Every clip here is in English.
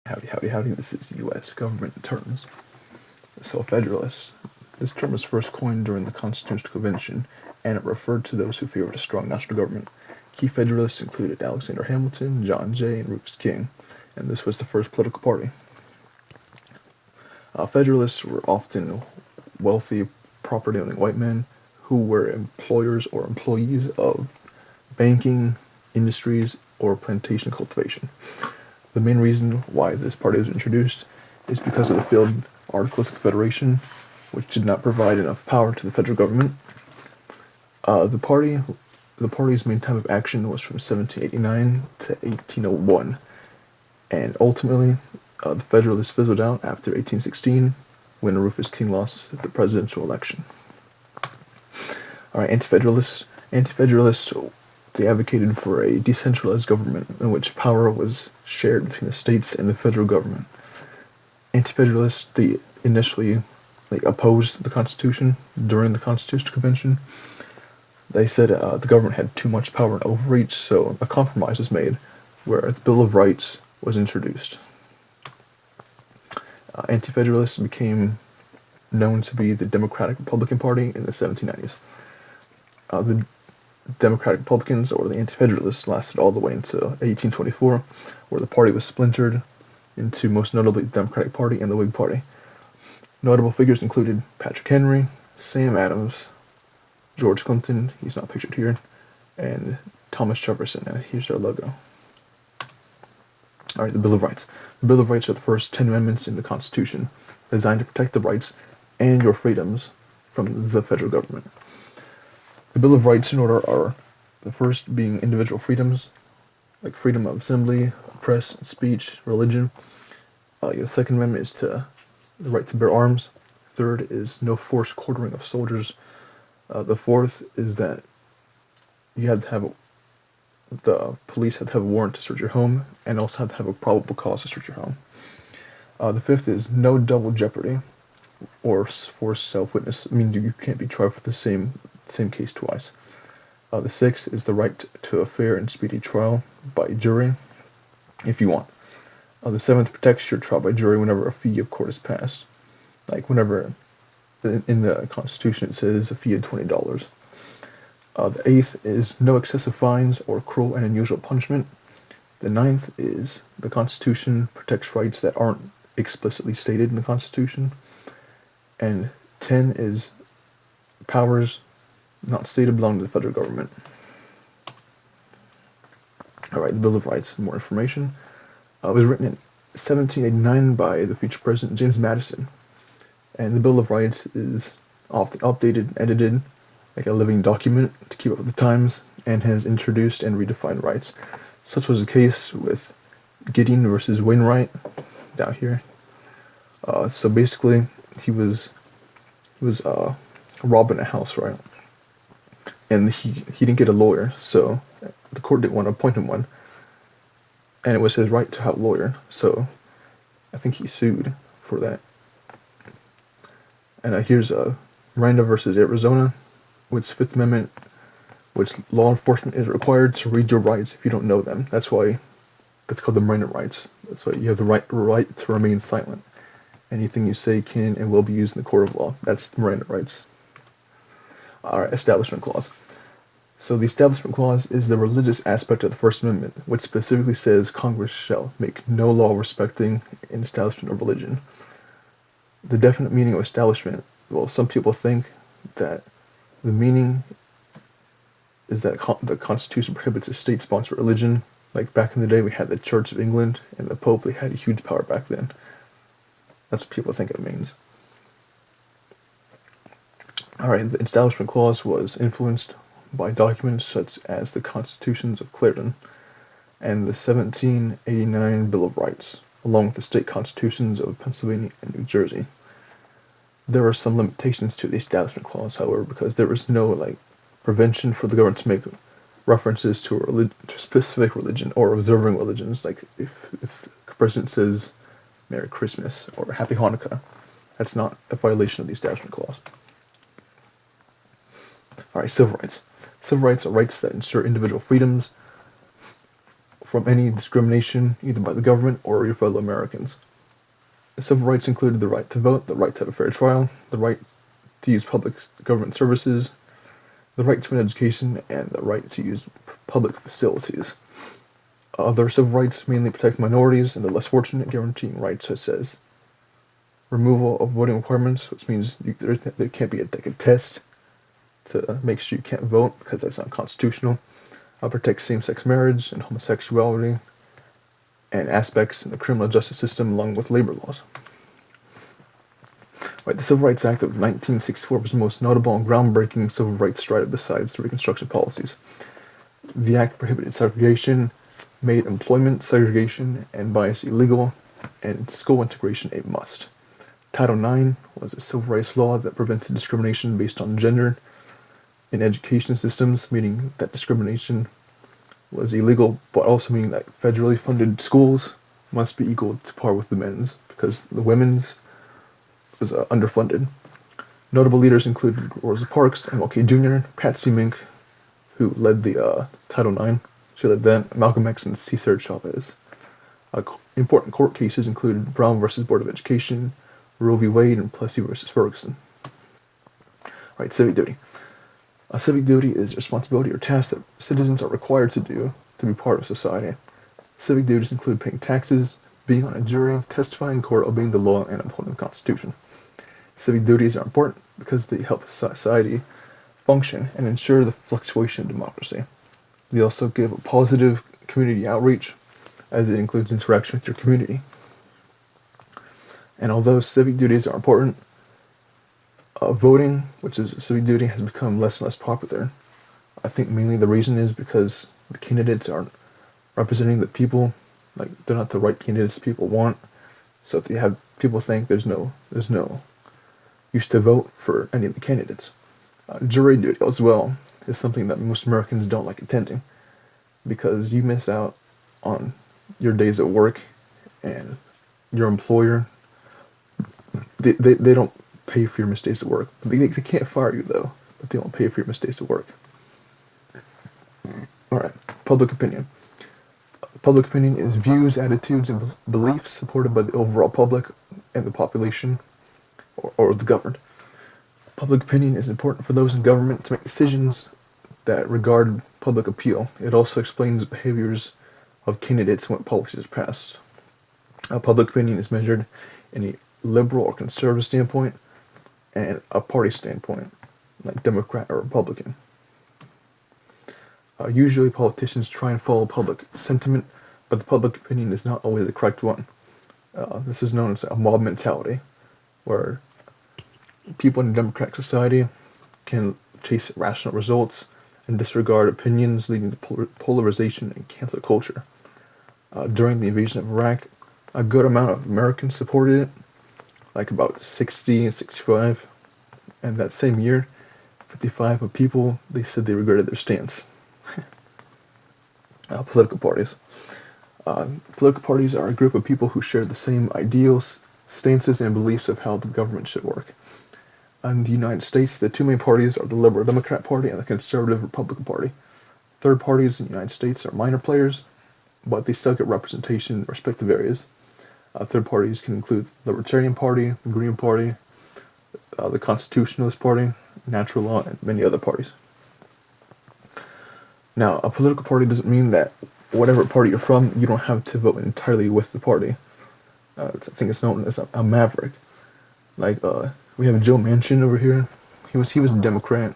Howdy, howdy, howdy. This is U.S. government terms. So, Federalist. This term was first coined during the Constitutional Convention, and it referred to those who favored a strong national government. Key Federalists included Alexander Hamilton, John Jay, and Rufus King, and this was the first political party. Federalists were often wealthy, property-owning white men who were employers or employees of banking, industries, or plantation cultivation. The main reason why this party was introduced is because of the failed Articles of Confederation, which did not provide enough power to the federal government. The party's main time of action was from 1789 to 1801, and ultimately, the Federalists fizzled out after 1816 when Rufus King lost the presidential election. All right, Anti-Federalists. Anti-Federalists, they advocated for a decentralized government in which power was shared between the states and the federal government. Anti-Federalists, they initially opposed the Constitution during the Constitutional Convention. They said the government had too much power and overreach, so a compromise was made where the Bill of Rights was introduced. Anti-Federalists became known to be the Democratic Republican Party in the 1790s. The Democratic Republicans, or the Anti-Federalists, lasted all the way until 1824, where the party was splintered into most notably the Democratic Party and the Whig Party. Notable figures included Patrick Henry, Sam Adams, George Clinton, he's not pictured here, and Thomas Jefferson, and here's their logo. Alright, the Bill of Rights. The Bill of Rights are the first 10 amendments in the Constitution, designed to protect the rights and your freedoms from the federal government. The Bill of Rights in order are the first being individual freedoms, like freedom of assembly, press, speech, religion. The Second Amendment is to the right to bear arms. Third is no forced quartering of soldiers. The fourth is that you had to have the police had to have a warrant to search your home, and also had to have a probable cause to search your home. The fifth is no double jeopardy or forced self-witness. I mean, you can't be tried for the same case twice. The sixth is the right to a fair and speedy trial by jury, if you want. The seventh protects your trial by jury whenever a fee of court is passed. Like whenever in the Constitution it says a fee of $20. The eighth is no excessive fines or cruel and unusual punishment. The ninth is the Constitution protects rights that aren't explicitly stated in the Constitution. And 10 is powers not stated belong to the federal government. Alright, the Bill of Rights. More information. It was written in 1789 by the future President James Madison. And the Bill of Rights is often updated and edited like a living document to keep up with the times, and has introduced and redefined rights. Such was the case with Gideon versus Wainwright down here. So basically, he was robbing a house, right? And he didn't get a lawyer, so the court didn't want to appoint him one. And it was his right to have a lawyer, so I think he sued for that. And here's Miranda versus Arizona, which Fifth Amendment, which law enforcement is required to read your rights if you don't know them. That's why that's called the Miranda rights. That's why you have the right to remain silent. Anything you say can and will be used in the court of law. That's the Miranda rights. Alright, Establishment Clause. So the Establishment Clause is the religious aspect of the First Amendment, which specifically says Congress shall make no law respecting an establishment of religion. The definite meaning of establishment, well, some people think that the meaning is that the Constitution prohibits a state-sponsored religion. Like back in the day, we had the Church of England and the Pope. They had a huge power back then. That's what people think it means. Alright, the Establishment Clause was influenced by documents such as the Constitutions of Clarendon and the 1789 Bill of Rights, along with the state constitutions of Pennsylvania and New Jersey. There are some limitations to the Establishment Clause, however, because there was no prevention for the government to make references to a specific religion or observing religions. Like if the president says Merry Christmas or Happy Hanukkah, that's not a violation of the Establishment Clause. Alright, civil rights. Civil rights are rights that ensure individual freedoms from any discrimination either by the government or your fellow Americans. The civil rights included the right to vote, the right to have a fair trial, the right to use public government services, the right to an education, and the right to use public facilities. Other civil rights mainly protect minorities and the less fortunate, guaranteeing rights such as removal of voting requirements, which means there can't be a test to make sure you can't vote because that's unconstitutional. Protects same-sex marriage and homosexuality and aspects in the criminal justice system along with labor laws. Right, the Civil Rights Act of 1964 was the most notable and groundbreaking civil rights stride besides the Reconstruction policies. The act prohibited segregation, made employment segregation and bias illegal, and school integration a must. Title IX was a civil rights law that prevented discrimination based on gender in education systems, meaning that discrimination was illegal, but also meaning that federally funded schools must be equal to par with the men's, because the women's was underfunded. Notable leaders included Rosa Parks, MLK Jr., Patsy Mink, who led the Title IX. She led that. Malcolm X and Cesar Chavez. Important court cases included Brown versus Board of Education, Roe v. Wade, and Plessy versus Ferguson. Right, civic duty. Civic duty is a responsibility or task that citizens are required to do to be part of society. Civic duties include paying taxes, being on a jury, testifying in court, obeying the law, and upholding the Constitution. Civic duties are important because they help society function and ensure the fluctuation of democracy. They also give a positive community outreach, as it includes interaction with your community. And although civic duties are important, voting, which is a civic duty, has become less and less popular. I think mainly the reason is because the candidates aren't representing the people, like they're not the right candidates people want. So if they have people think there's no use to vote for any of the candidates. Jury duty as well is something that most Americans don't like attending because you miss out on your days at work and your employer. They don't pay for your mistakes at work. They can't fire you though, but they don't pay for your mistakes at work. Alright, public opinion. Public opinion is views, attitudes, and beliefs supported by the overall public and the population or the governed. Public opinion is important for those in government to make decisions that regard public appeal. It also explains the behaviors of candidates and what policies are passed. Public opinion is measured in a liberal or conservative standpoint and a party standpoint, like Democrat or Republican. Usually politicians try and follow public sentiment, but the public opinion is not always the correct one. This is known as a mob mentality, where people in a democratic society can chase rational results and disregard opinions, leading to polarization and cancel culture. During the invasion of Iraq, a good amount of Americans supported it, like about 60 and 65, and that same year, 55 of people, they said they regretted their stance. Political parties. Political parties are a group of people who share the same ideals, stances, and beliefs of how the government should work. In the United States, the two main parties are the Liberal Democrat Party and the Conservative Republican Party. Third parties in the United States are minor players, but they still get representation in respective areas. Third parties can include the Libertarian Party, the Green Party, the Constitutionalist Party, Natural Law, and many other parties. Now, a political party doesn't mean that whatever party you're from, you don't have to vote entirely with the party. I think it's known as a maverick. Like, we have Joe Manchin over here. He was a Democrat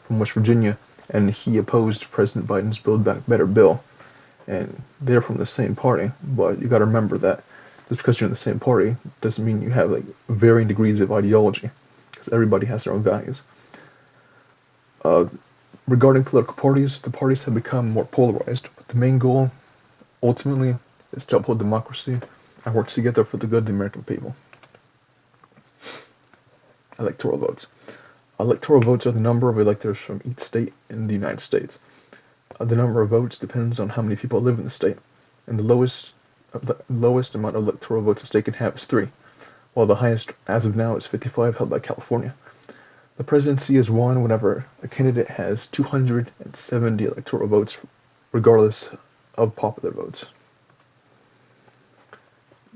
from West Virginia, and he opposed President Biden's Build Back Better bill. And they're from the same party, but you got to remember that just because you're in the same party doesn't mean you have like varying degrees of ideology, because everybody has their own values. Regarding political parties, the parties have become more polarized, but the main goal, ultimately, is to uphold democracy and work together for the good of the American people. Electoral votes. Electoral votes are the number of electors from each state in the United States. The number of votes depends on how many people live in the state, and the lowest amount of electoral votes a state can have is 3, while the highest as of now is 55, held by California. The presidency is won whenever a candidate has 270 electoral votes, regardless of popular votes.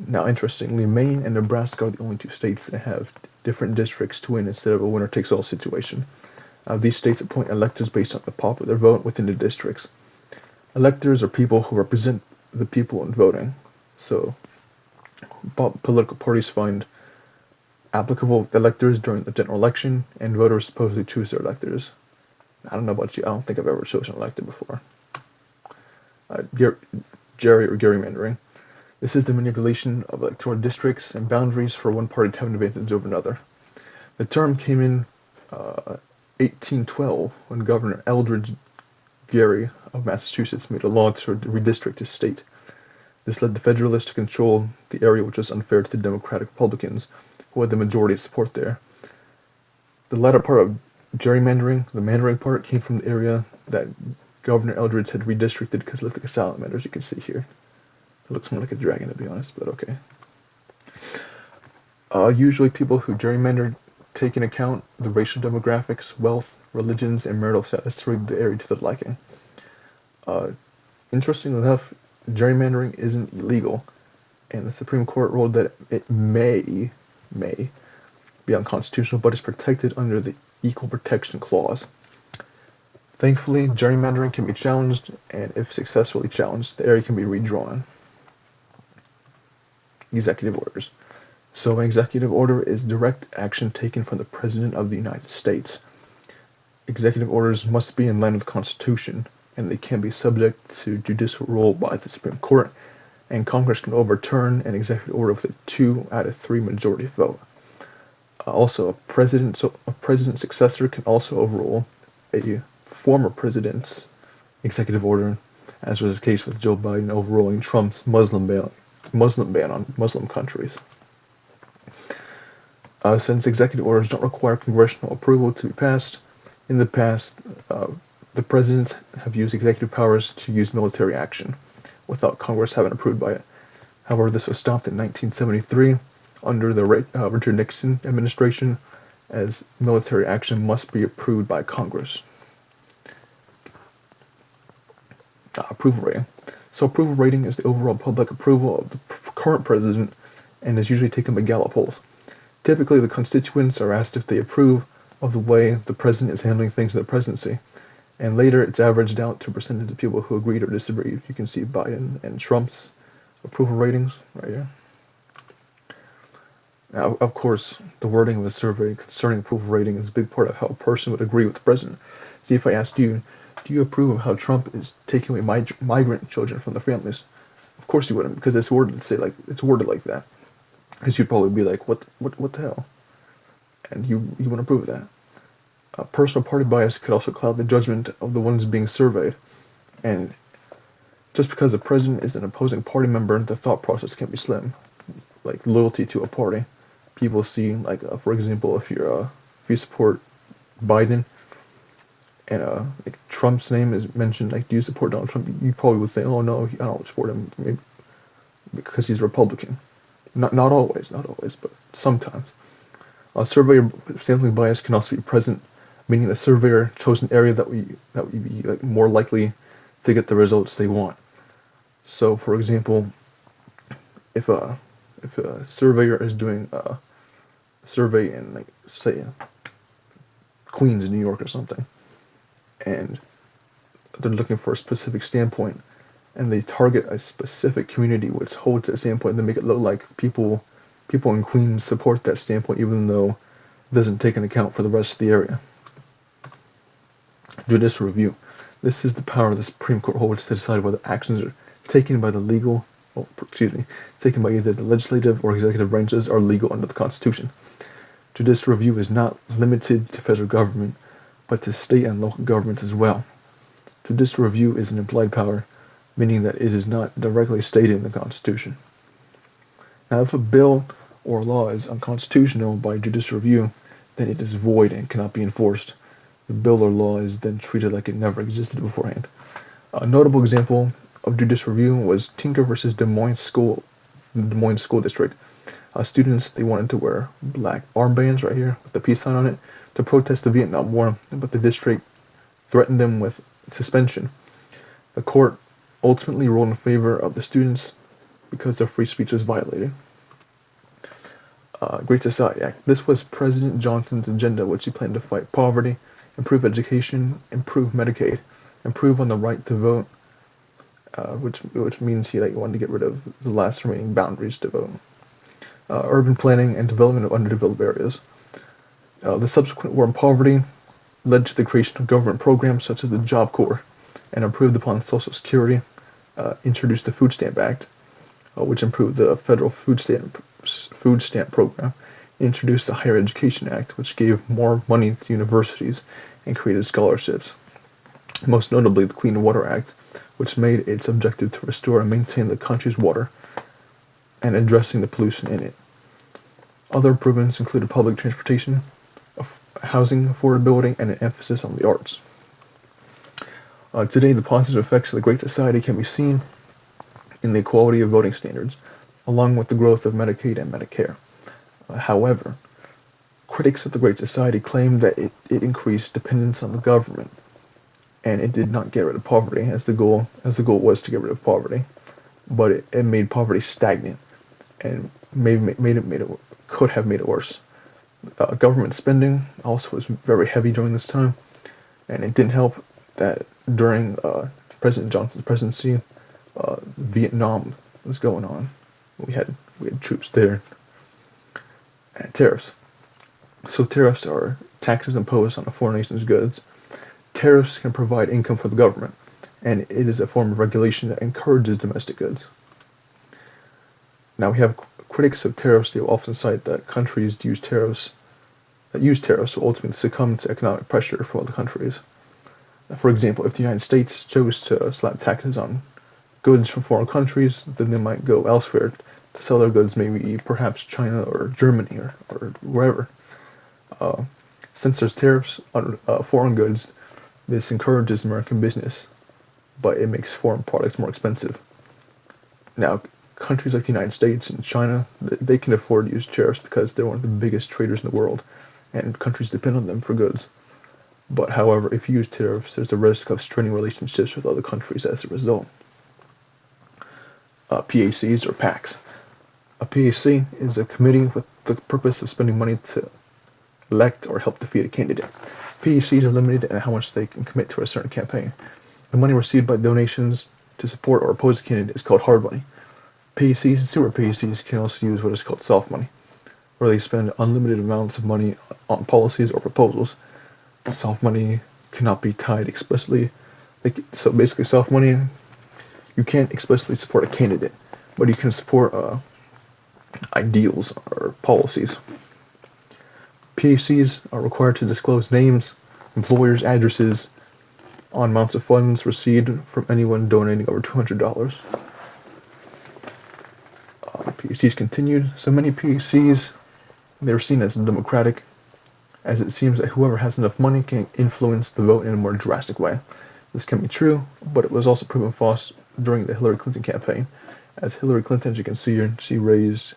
Now, interestingly, Maine and Nebraska are the only two states that have different districts to win instead of a winner-takes-all situation. These states appoint electors based on the popular vote within the districts. Electors are people who represent the people in voting. So, political parties find applicable electors during the general election, and voters supposedly choose their electors. I don't know about you, I don't think I've ever chosen an elector before. Gerry or gerrymandering. This is the manipulation of electoral districts and boundaries for one party to have an advantage over another. The term came in 1812 when Governor Elbridge Gerry of Massachusetts made a law to redistrict his state. This led the Federalists to control the area, which was unfair to the Democratic Republicans, who had the majority of support there. The latter part of gerrymandering, the mandering part, came from the area that Governor Eldridge had redistricted because it looked like a salamander, as you can see here. It looks more like a dragon, to be honest, but okay. Usually people who gerrymander take into account the racial demographics, wealth, religions, and marital status to rig the area to their liking. Interestingly enough, gerrymandering isn't illegal, and the Supreme Court ruled that it may be unconstitutional, but is protected under the Equal Protection Clause. Thankfully, gerrymandering can be challenged, and if successfully challenged, the area can be redrawn. Executive orders. So an executive order is direct action taken from the President of the United States. Executive orders must be in line with the Constitution, and they can be subject to judicial rule by the Supreme Court, and Congress can overturn an executive order with a 2 out of 3 majority vote. Also, a president's successor can also overrule a former president's executive order, as was the case with Joe Biden overruling Trump's Muslim ban on Muslim countries. Since executive orders don't require congressional approval to be passed, in the past, the presidents have used executive powers to use military action without Congress having approved by it. However, this was stopped in 1973 under the Richard Nixon administration, as military action must be approved by Congress. Approval rating. So approval rating is the overall public approval of the current president and is usually taken by Gallup polls. Typically, the constituents are asked if they approve of the way the president is handling things in the presidency, and later it's averaged out to a percentage of people who agreed or disagreed. You can see Biden and Trump's approval ratings right here. Now, of course, the wording of a survey concerning approval rating is a big part of how a person would agree with the president. See, if I asked you, do you approve of how Trump is taking away migrant children from their families? Of course you wouldn't, because it's worded like that. Because you'd probably be like, what the hell? And you wouldn't approve of that. Personal party bias could also cloud the judgment of the ones being surveyed. And just because the president is an opposing party member, the thought process can be slim. Like loyalty to a party. People see, like, for example, if you support Biden, and like Trump's name is mentioned, like, do you support Donald Trump? You probably would say, oh no, I don't support him, maybe because he's Republican. Not always, but sometimes. Surveyor sampling bias can also be present, meaning the surveyor chose an area that would be like more likely to get the results they want. So, for example, if a surveyor is doing a survey in, like, say, Queens, New York or something, and they're looking for a specific standpoint, and they target a specific community which holds that standpoint, and they make it look like people in Queens support that standpoint, even though it doesn't take into account for the rest of the area. Judicial review. This is the power the Supreme Court holds to decide whether actions are taken by taken by either the legislative or executive branches are legal under the Constitution. Judicial review is not limited to federal government, but to state and local governments as well. Judicial review is an implied power, meaning that it is not directly stated in the Constitution. Now, if a bill or law is unconstitutional by judicial review, then it is void and cannot be enforced. The bill or law is then treated like it never existed beforehand. A notable example of judicial review was Tinker versus Des Moines School District. Students, they wanted to wear black armbands right here with the peace sign on it to protest the Vietnam War, but the district threatened them with suspension. The court ultimately ruled in favor of the students because their free speech was violated. Great Society Act. This was President Johnson's agenda, which he planned to fight poverty, improve education, improve Medicaid, improve on the right to vote, which means he wanted to get rid of the last remaining boundaries to vote. Urban planning and development of underdeveloped areas. The subsequent war on poverty led to the creation of government programs such as the Job Corps, and improved upon Social Security, introduced the Food Stamp Act, which improved the federal food stamp program, introduced the Higher Education Act, which gave more money to universities and created scholarships. Most notably, the Clean Water Act, which made its objective to restore and maintain the country's water and addressing the pollution in it. Other improvements included public transportation, housing affordability, and an emphasis on the arts. Today, the positive effects of the Great Society can be seen in the equality of voting standards, along with the growth of Medicaid and Medicare. However, critics of the Great Society claim that it increased dependence on the government, and it did not get rid of poverty, as the goal was to get rid of poverty, but it made poverty stagnant, and could have made it worse. Government spending also was very heavy during this time, and it didn't help that during President Johnson's presidency, Vietnam was going on. We had troops there. And tariffs. So tariffs are taxes imposed on a foreign nation's goods. Tariffs can provide income for the government, and it is a form of regulation that encourages domestic goods. Now, we have critics of tariffs. They will often cite that countries that use tariffs will ultimately succumb to economic pressure from other countries. For example, if the United States chose to slap taxes on goods from foreign countries, then they might go elsewhere to sell their goods, maybe perhaps China or Germany or wherever. Since there's tariffs on foreign goods, this encourages American business, but it makes foreign products more expensive. Now, countries like the United States and China, they can afford to use tariffs because they're one of the biggest traders in the world, and countries depend on them for goods. But however, if you use tariffs, there's a risk of straining relationships with other countries as a result. PACs or PACs. A PAC is a committee with the purpose of spending money to elect or help defeat a candidate. PACs are limited in how much they can commit to a certain campaign. The money received by donations to support or oppose a candidate is called hard money. PACs and super PACs can also use what is called soft money, where they spend unlimited amounts of money on policies or proposals. Soft money cannot be tied explicitly. So basically, soft money, you can't explicitly support a candidate, but you can support ideals or policies. PACs are required to disclose names, employers' addresses, on amounts of funds received from anyone donating over $200. PACs continued. So many PACs, they were seen as democratic, as it seems that whoever has enough money can influence the vote in a more drastic way. This can be true, but it was also proven false during the Hillary Clinton campaign, as Hillary Clinton, as you can see here, she raised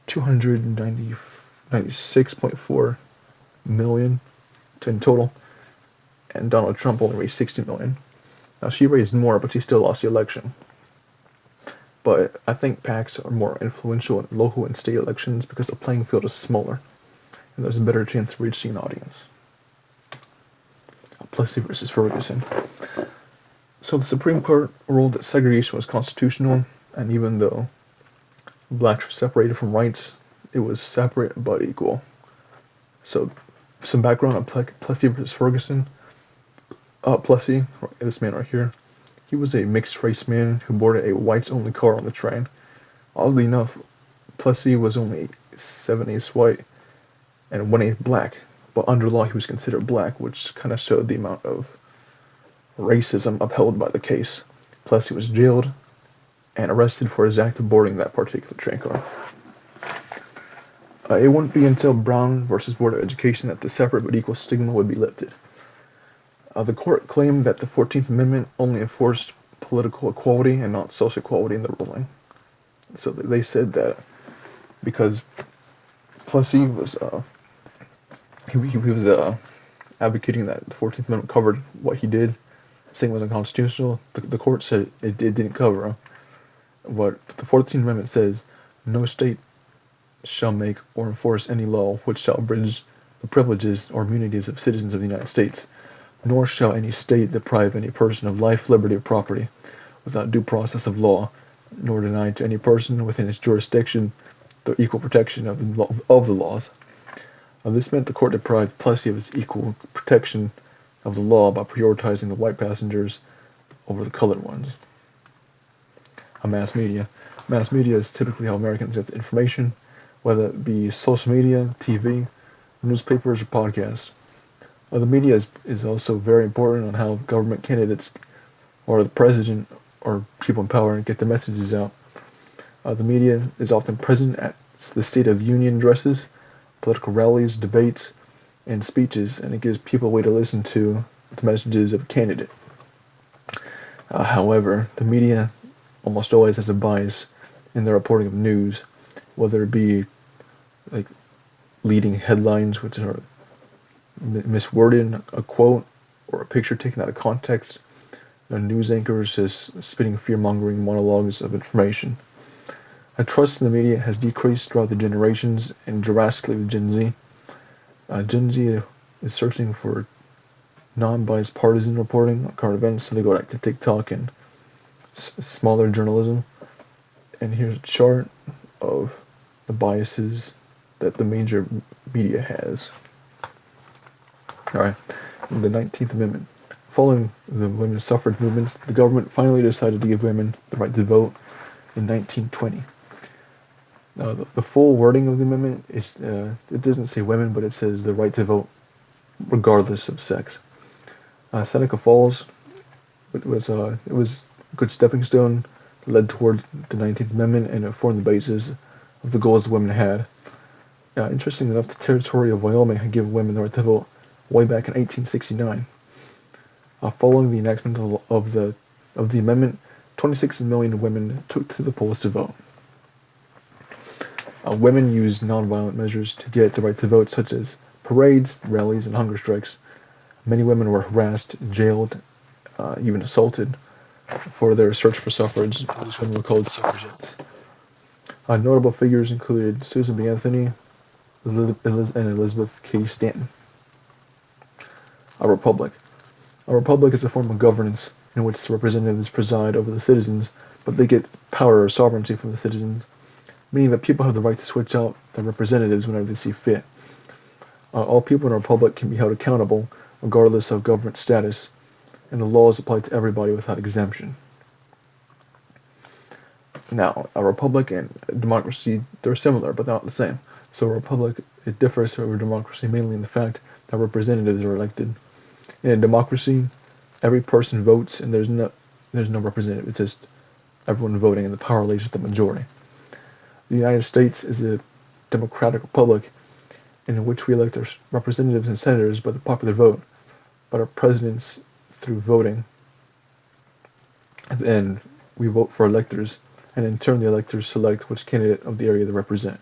$296.4 million in total, and Donald Trump only raised $60 million. Now, she raised more, but she still lost the election. But I think PACs are more influential in local and state elections because the playing field is smaller, and there's a better chance of reaching an audience. Plessy versus Ferguson. So the Supreme Court ruled that segregation was constitutional, and even though blacks were separated from whites, it was separate but equal. So, some background on Plessy versus Ferguson. Plessy, this man right here, he was a mixed-race man who boarded a whites-only car on the train. Oddly enough, Plessy was only 7/8 white and 1/8 black, but under law he was considered black, which kind of showed the amount of racism upheld by the case. Plessy was jailed and arrested for his act of boarding that particular train car. It wouldn't be until Brown versus Board of Education that the separate but equal stigma would be lifted. The court claimed that the 14th Amendment only enforced political equality and not social equality in the ruling. So they said that because Plessy was he was advocating that the 14th Amendment covered what he did, saying it was unconstitutional. The court said it didn't cover what the 14th Amendment says: no state shall make or enforce any law which shall abridge the privileges or immunities of citizens of the United States, nor shall any state deprive any person of life, liberty, or property without due process of law, nor deny to any person within its jurisdiction the equal protection of the laws. This meant the court deprived Plessy of its equal protection of the law by prioritizing the white passengers over the colored ones. Mass media. Mass media is typically how Americans get the information, whether it be social media, TV, newspapers, or podcasts. The media is also very important on how government candidates or the president or people in power get their messages out. The media is often present at the State of the Union addresses, political rallies, debates, and speeches, and it gives people a way to listen to the messages of a candidate. However, the media almost always has a bias in their reporting of news, whether it be like leading headlines which are misworded, a quote, or a picture taken out of context. News anchors just spitting fear-mongering monologues of information. Trust in the media has decreased throughout the generations, and drastically with Gen Z. Gen Z is searching for non-biased partisan reporting on current events, so they go back to TikTok and smaller journalism. And here's a chart of the biases that the major media has. Alright, the 19th Amendment. Following the women's suffrage movements, the government finally decided to give women the right to vote in 1920. The full wording of the amendment is, it doesn't say women, but it says the right to vote regardless of sex. Seneca Falls, it was a good stepping stone that led toward the 19th Amendment, and it formed the basis of the goals the women had. Interestingly enough, the territory of Wyoming had given women the right to vote way back in 1869. Following the enactment of the amendment, 26 million women took to the polls to vote. Women used nonviolent measures to get the right to vote, such as parades, rallies, and hunger strikes. Many women were harassed, jailed, even assaulted for their search for suffrage. These women were called suffragettes. Notable figures included Susan B. Anthony and Elizabeth Cady Stanton. A republic. A republic is a form of governance in which the representatives preside over the citizens, but they get power or sovereignty from the citizens, meaning that people have the right to switch out their representatives whenever they see fit. All people in a republic can be held accountable, regardless of government status, and the laws apply to everybody without exemption. Now, a republic and a democracy, they're similar, but not the same. So a republic, it differs from a democracy mainly in the fact that representatives are elected. In a democracy, every person votes, and there's no representative. It's just everyone voting, and the power lays with the majority. The United States is a democratic republic in which we elect our representatives and senators by the popular vote, but our presidents through voting. And we vote for electors, and in turn the electors select which candidate of the area they represent.